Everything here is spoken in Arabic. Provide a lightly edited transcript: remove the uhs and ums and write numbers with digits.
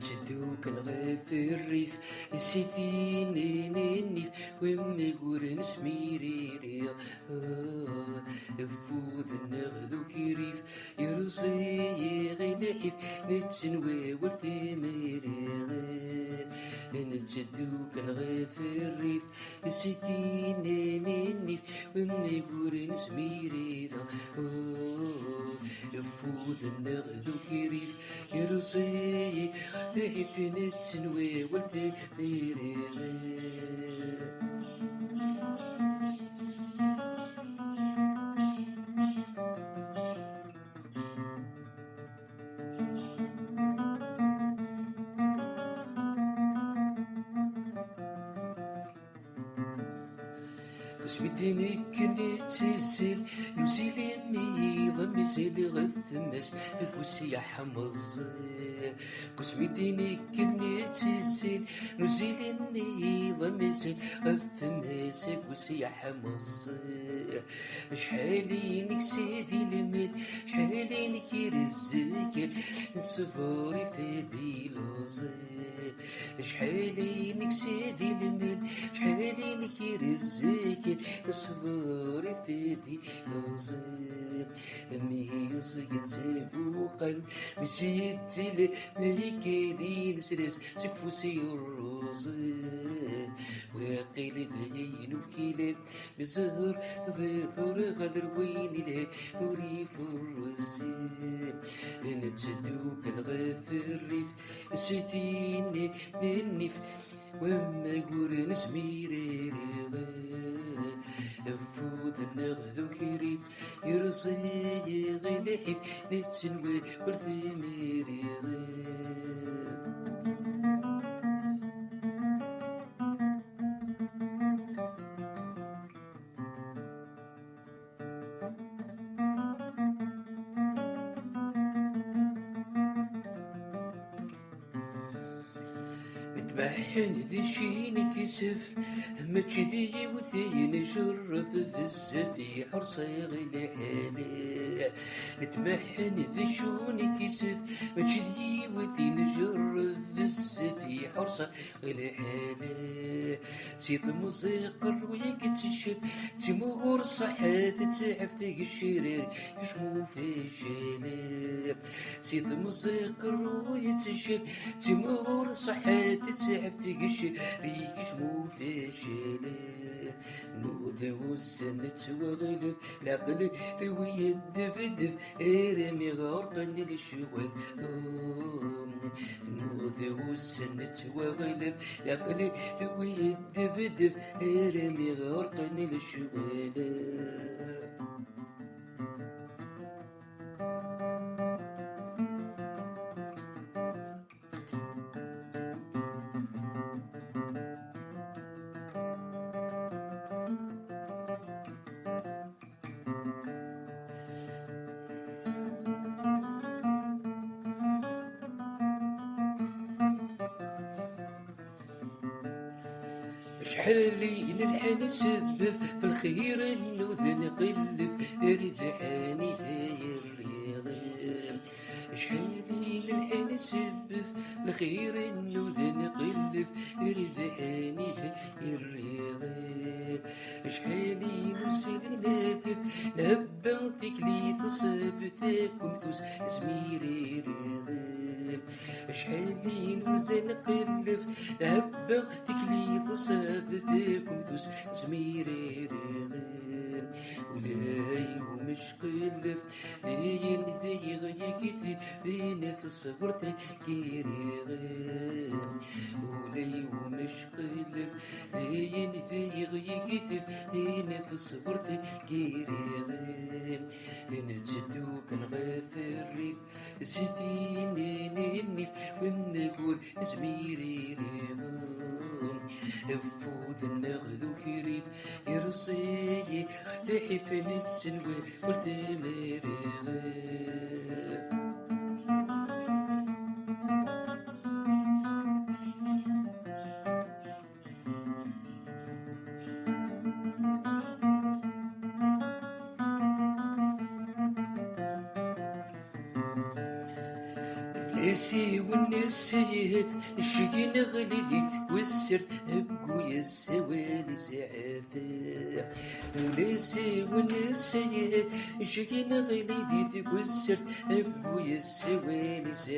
نتشدو كنغيف الريف سيدي نيف وما يقول نسميري فوذ النغذو كيريف يرزي غي لحيف نتشنوي والثميري نتشدو كنغيف الريف سيدي نيف وما يقول نسميري فوذ النغذو كيريف يرزي لحيف نتشنوي والثميري كسبتني كني تسل نزيل ميض مزيل غثمس كوسي يا حمص كسبتني كني تسل نزيل ميض مزيل غثمس كوسي يا حمص شحالي نكسيدي الميل شحالي نكير الزكل نسفوري في ذي لوزي شحالي نكسيدي الميل شحالي نكير الزكل نصبر في ذي لوزي ميوز ينزفو قلب مسيد ذي ملكي نسرس سكفو سيروزي وقيل ذيين وكيلات بزهر ذي ثور غدر وين له نوري فروزي نتشدو كنغاف الريف سيتين ننف وما يقول نسميري فوذ النغذو كيريف يرزي غي لحيف نتشنوي والثميري نتبحن ذي شيني كسف ماتشي ذي وثين جرف في الزفي حرصي غير حالي نتبحن ذي شوني كسف ماتشي ذي وثين جرف في الزفي حرصي غير حالي سيد موسيقر ويكتشف تيمور صحات تعف ذيك الشرير يشمو في جالي سيد موسيقر ويكتشف تيمور صحات تعف ذيك الشرير يشمو في جالي نوذا والسنة وغلف العقل روي الدفدف ارمي غرقا للشغل نوذا والسنة وغلف العقل روي الدفدف ارمي غرقا للشغل شحال اللي نلحن نسبف في الخير النوذ نقلف ريفحاني في الرياض شحال اللي نلحن نسبف في الخير النوذ نقلف ريفحاني في الرياض شحال نرسل ناتف نهبا فيك لي تصفتكم ثوس زميري رغم شحال نوزن نقلف نهبا فيك لي تصفتكم ثوس زميري رغم ولاي ومش قلف ذين ذي غيكتي ذين في الصفر تكيري غم ولاي ومش قلف ذين ذي غيكتي ذين في الصفر تكيري غم نتشدو كنغاف الريف سيثين ننف ونقول زميري رغم فوذ النغذو كيريف يرصي لحيف نتسنوي والثميري ناسي والنسيت الشي نغلي ذي تكسرت أبويا السوالي زعافة. ناسي والنسيت الشي نغلي ذي تكسرت أبويا السوالي زعافة.